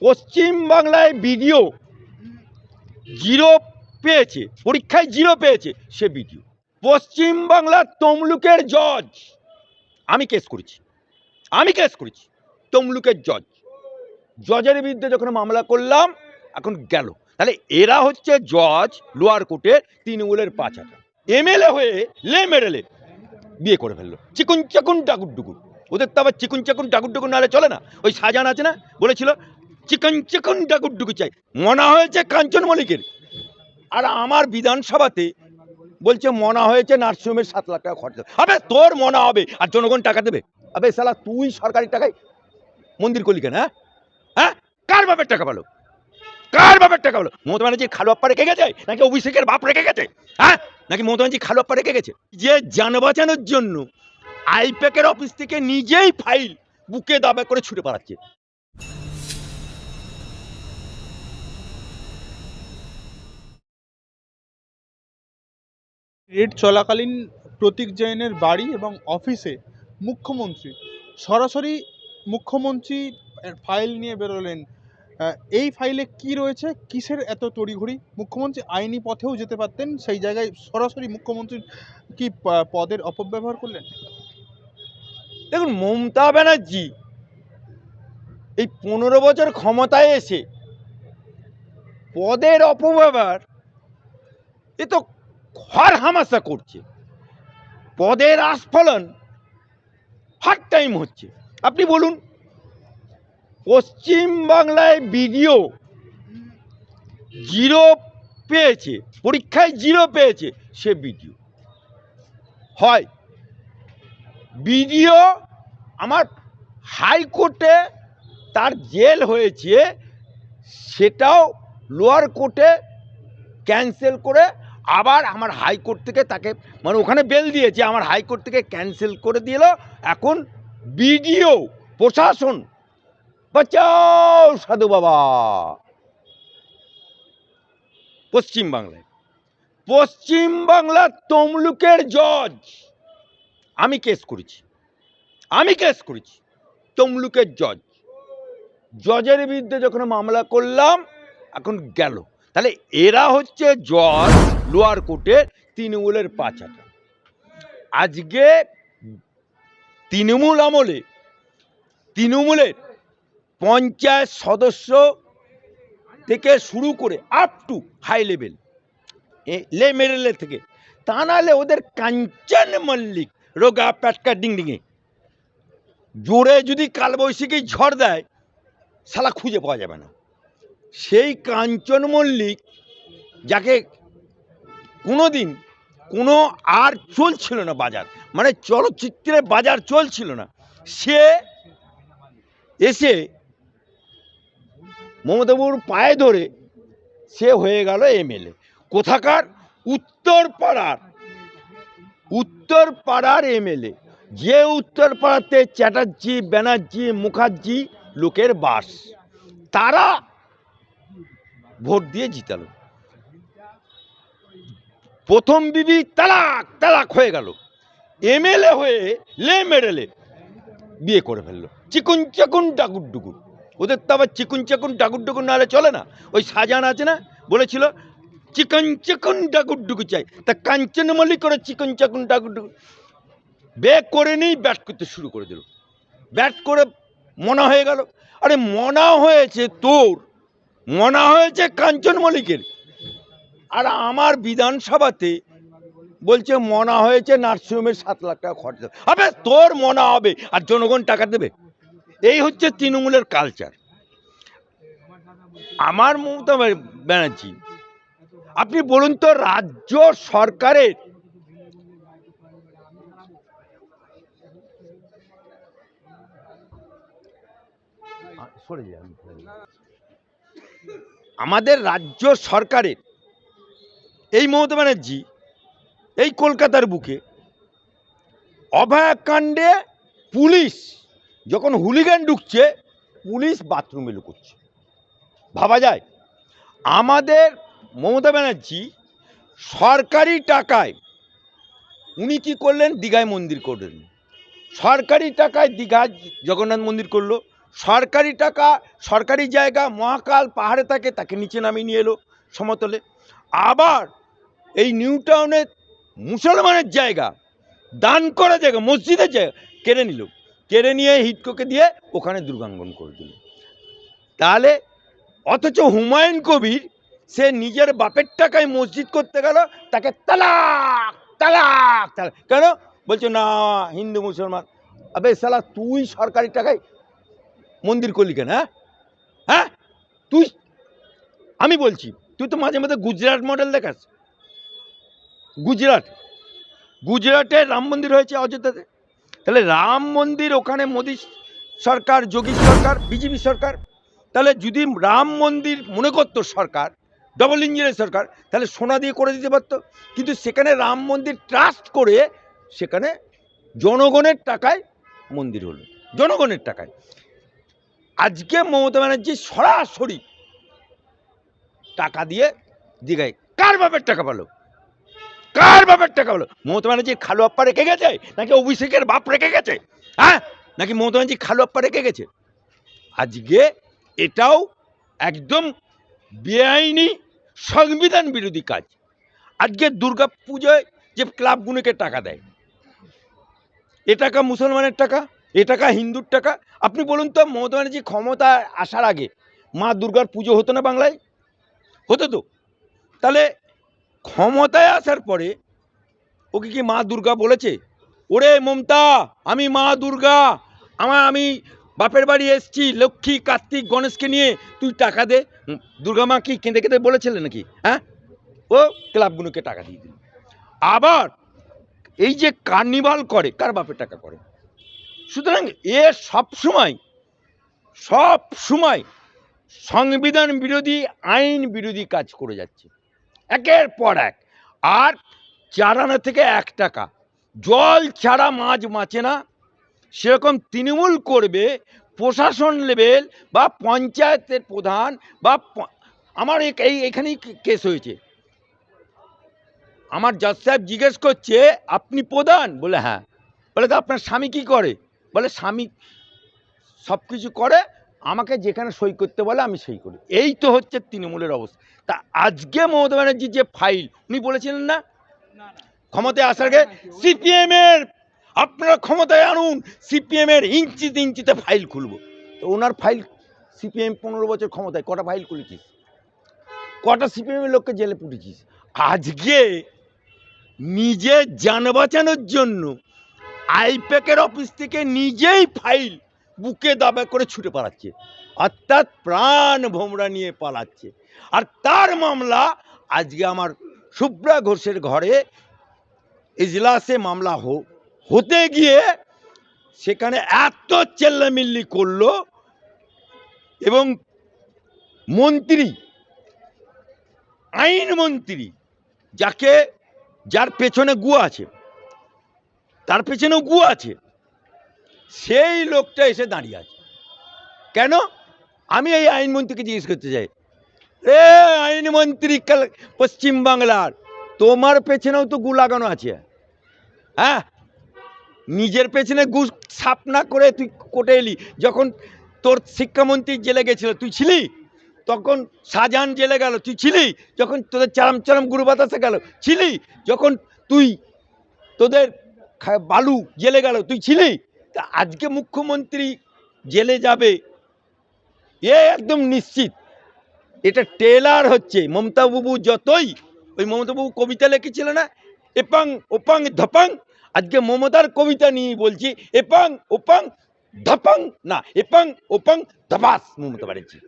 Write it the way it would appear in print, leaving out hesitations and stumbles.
পশ্চিম বাংলায় BDO zero পেয়েছে, পরীক্ষায় জিরো পেয়েছে সে বিডিও। পশ্চিম বাংলার তমলুকের জজ, আমি কেস করেছি তমলুকের জজের বিরুদ্ধে যখন মামলা করলাম এখন গেল। তাহলে এরা হচ্ছে জজ লোয়ার কোর্টে তৃণমূলের 5 এমএলএ হয়ে লে মেরেলে বিয়ে করে ফেললো। চিকুন চাকুন ডাকুর ডুকুর, ওদের তো আবার চিকুন চাকুন ডাকুর ডুকুর নাহলে চলে না। ওই সাজান আছে না, বলেছিল চিকন চিকুন ডাকুর ডুকুর চাই, মনা হয়েছে কাঞ্চন মল্লিকের। আর আমার বিধানসভাতে বলছে মনা হয়েছে নার্সিংহোমের 7 লাখ টাকা খরচা। আবে তোর মনা হবে আর জনগণ টাকা দেবে? আবে শালা তুই সরকারি টাকায় মন্দির করলি কেন? হ্যাঁ, কার বাপের টাকা বলো, কার বাপের টাকা বলো? মমতা ব্যানার্জি খালুয়াপ্পা রেখে গেছে নাকি অভিষেকের বাপ রেখে গেছে? হ্যাঁ, নাকি মমতা ব্যানার্জি খালুয়াপ্পা রেখে গেছে? যে যান বাঁচানোর জন্য আইপ্যাকের অফিস থেকে নিজেই ফাইল বুকে দাবা করে ছুটে পালাচ্ছে। রেড চলাকালীন প্রতীক জৈনের বাড়ি এবং অফিসে মুখ্যমন্ত্রী সরাসরি মুখ্যমন্ত্রী ফাইল নিয়ে বেরোলেন। এই ফাইলে কি রয়েছে, কিসের এত তড়িঘড়ি? মুখ্যমন্ত্রী আইনি পথেও যেতে পারতেন, সেই জায়গায় সরাসরি মুখ্যমন্ত্রী কি পদের অপব্যবহার করলেন? দেখুন, মমতা ব্যানার্জি এই 15 বছর ক্ষমতায় এসে পদের অপব্যবহার এ তো হর হামাশা করছে। পদের আস্ফলন হার টাইম হচ্ছে। আপনি বলুন, পশ্চিম বাংলায় বিডিও জিরো পেয়েছে, পরীক্ষায় জিরো পেয়েছে সে বিডিও হয়। বিডিও আমার হাইকোর্টে তার জেল হয়েছে, সেটাও লোয়ার কোর্টে ক্যান্সেল করে আবার আমার হাইকোর্ট থেকে তাকে, মানে ওখানে বেল দিয়েছে, আমার হাইকোর্ট থেকে ক্যান্সেল করে দিল। এখন বিডিও প্রশাসন বাঁচাও সাধু বাবা। পশ্চিম বাংলার তমলুকের জজ, আমি কেস করেছি তমলুকের জজের বিরুদ্ধে যখন মামলা করলাম এখন গেল। তাহলে এরা হচ্ছে জজ লোয়ার কোর্টের তৃণমূলের 5 আজকে তৃণমূল আমলে তৃণমূলের পঞ্চায়েত সদস্য থেকে শুরু করে আপ টু হাই লেভেল লে মেরেলে থেকে, তা নাহলে ওদের কাঞ্চন মল্লিক রোগা প্যাটকা ডিংডিঙে জোরে যদি কালবৈশাখী ঝড় দেয় শালা খুঁজে পাওয়া যাবে না। সেই কাঞ্চন মল্লিক, যাকে কোনোদিন কোনো আর চলছিল না বাজার, মানে চলচ্চিত্রের বাজার চলছিল না, সে এসে মমতাবুর পায়ে ধরে সে হয়ে গেল এমএলএ। কোথাকার? উত্তরপাড়ার এমএলএ, যে উত্তরপাড়াতে চ্যাটার্জি, ব্যানার্জি, মুখার্জি লোকের বাস, তারা ভোট দিয়ে জিতালো। প্রথম বিবি তালাক হয়ে গেল, এমএলএ হয়ে লে মেরেলে বিয়ে করে ফেললো। চিকুন চাকুন ডাকুর ডুকুর, ওদের তো আবার চিকুন চাকুন ডাকুর ডুকুর নাহলে চলে না। ওই সাজান আছে না, বলেছিল চিকন চিকুন ডাকুর ডুকুর চাই, তা কাঞ্চন মল্লিক করে চিকন চাকুন ডাকুর ডুকুর বে করে নেই, ব্যাট করতে শুরু করে দিল। ব্যাট করে মনা হয়ে গেল। আরে মনা হয়েছে তোর, মনা হয়েছে কাঞ্চন মল্লিকের। আর আমার বিধানসভাতে বলছে মনা হয়েছে নার্সিংহোমের 7 লাখ টাকা খরচা। আবে তোর মনা হবে আর জনগণ টাকা দেবে? এই হচ্ছে তৃণমূলের কালচার। আমার মমতা ব্যানার্জি, আপনি বলুন তো, রাজ্য সরকারের আমাদের রাজ্য সরকারের এই মমতা ব্যানার্জি এই কলকাতার বুকে অভয়াকাণ্ডে পুলিশ যখন হুলিগান ঢুকছে, পুলিশ বাথরুমে লুকোচ্ছে। ভাবা যায়? আমাদের মমতা ব্যানার্জি সরকারি টাকায় উনি কী করলেন? দীঘায় মন্দির করলেন। সরকারি টাকায় দীঘায় জগন্নাথ মন্দির করলো, সরকারি টাকা, সরকারি জায়গা, মহাকাল পাহাড়ে থাকে, তাকে নিচে নামিয়ে নিয়ে এলো সমতলে। আবার এই নিউ টাউনে মুসলমানের জায়গা, দান করা জায়গা, মসজিদের জায়গা কেড়ে নিল, কেড়ে নিয়ে হিটকোকে দিয়ে ওখানে দুর্গাঙ্গন করে দিল। তাহলে অথচ হুমায়ুন কবির সে নিজের বাপের টাকায় মসজিদ করতে গেল, তাকে তালাক তালাক তালাক কেন বলছে না হিন্দু মুসলমান। আবে সালা তুই সরকারি টাকায় মন্দির করলি কেন? হ্যাঁ হ্যাঁ তুই, আমি বলছি তুই তো মাঝে মাঝে গুজরাট মডেল দেখাস। গুজরাটে রাম মন্দির হয়েছে অযোধ্যাতে, তাহলে রাম মন্দির ওখানে মোদী সরকার, যোগী সরকার, বিজেপি সরকার। তাহলে যদি রাম মন্দির মনে করতো সরকার ডবল ইঞ্জিনের সরকার, তাহলে সোনা দিয়ে করে দিতে পারতো। কিন্তু সেখানে রাম মন্দির ট্রাস্ট করে সেখানে জনগণের টাকায় মন্দির হলো, জনগণের টাকায়। আজকে মমতা ব্যানার্জি সরাসরি টাকা দিয়ে দীঘায় কার বাপের টাকা পেলো? কার বাপের টাকা পেলো? মমতা ব্যানার্জি খালু আপ্পা রেখে গেছে নাকি অভিষেকের বাপ রেখে গেছে? হ্যাঁ, নাকি মমতা ব্যানার্জি খালু আপ্পা রেখে গেছে? আজকে এটাও একদম বেআইনি সংবিধান বিরোধী কাজ। আজকে দুর্গা পুজোয় যে ক্লাবগুলোকে টাকা দেয়, এ টাকা মুসলমানের টাকা, এ টাকা হিন্দুর টাকা। আপনি বলুন তো, মমতা ব্যানার্জি ক্ষমতা আসার আগে মা দুর্গার পুজো হতো না বাংলায়? হতো তো। তাহলে ক্ষমতায় আসার পরে ওকে কি মা দুর্গা বলেছে? ওরে মমতা, আমি মা দুর্গা, আমি বাপের বাড়ি এসছি লক্ষ্মী কার্তিক গণেশকে নিয়ে, তুই টাকা দে। দুর্গা মা কি কেঁদে কেঁদে বলেছিলেন নাকি? হ্যাঁ, ও ক্লাবগুলোকে টাকা দিয়ে দিল। আবার এই যে কার্নিভাল করে, কার বাপের টাকা করে? সুতরাং এ সব সময় সংবিধান বিরোধী, আইন বিরোধী কাজ করে যাচ্ছে একের পর এক। আর 4 আনা থেকে 1 টাকা জল ছাড়া মাছ বাঁচে না, সেরকম তৃণমূল করবে প্রশাসন লেভেল বা পঞ্চায়েতের প্রধান বা আমার এখানেই কেস হয়েছে। আমার জজ সাহেব জিজ্ঞেস করছে আপনি প্রধান? বলে হ্যাঁ। বলে তো আপনার স্বামী কি করে? বলে স্বামী সব কিছু করে, আমাকে যেখানে সই করতে বলে আমি সই করি। এই তো হচ্ছে তৃণমূলের অবস্থা। তা আজকে মমতা ব্যানার্জির যে ফাইল, উনি বলেছিলেন না ক্ষমতায় আসার আগে সিপিএম এর আপনারা ক্ষমতায় আনুন, সিপিএম এর ইঞ্চিতে ইঞ্চিতে ফাইল খুলবো। তো ওনার ফাইল, সিপিএম 15 বছর ক্ষমতায়, কটা ফাইল খুলেছিস? কটা সিপিএম এর লোককে জেলে পুটেছিস? আজকে নিজের জান বাঁচানোর জন্য আইপ্যাকের অফিস থেকে নিজেই ফাইল বুকে দাবা করে ছুটে পালাচ্ছে, অর্থাৎ প্রাণ ভোমরা নিয়ে পালাচ্ছে। আর তার মামলা আজকে আমার শুভ্রা ঘোষের ঘরে ইজলাসে মামলা হতে গিয়ে সেখানে এত চেল্লামিল্লি করলো, এবং মন্ত্রী, আইনমন্ত্রী, যার পেছনে গু আছে, তার পেছনেও গু আছে, সেই লোকটা এসে দাঁড়িয়ে আছে কেন? আমি এই আইনমন্ত্রীকে জিজ্ঞেস করতে চাই, রে আইনমন্ত্রী পশ্চিমবাংলার, তোমার পেছনেও তো গু লাগানো আছে। হ্যাঁ, নিজের পেছনে গু সাপ না করে তুই কোটে এলি। যখন তোর শিক্ষামন্ত্রী জেলে গেছিল তুই ছিলি, তখন শাহজাহান জেলে গেল তুই ছিলি, যখন তোদের চারাম চারাম গুরু বাতাসে গেল ছিলি, যখন তোদের বালু জেলে গেল তুই ছিলি। তা আজকে মুখ্যমন্ত্রী জেলে যাবে এ একদম নিশ্চিত। এটা টেলার হচ্ছে মমতা বাবু। যতই ওই মমতা বাবু কবিতা লিখেছিল না, এপাং ওপাং ধপাং, আজকে মমতার কবিতা নিয়ে বলছি, এপাং ওপাং ধপাং না, এপাং ওপাং ধপাস মমতা ব্যানার্জি।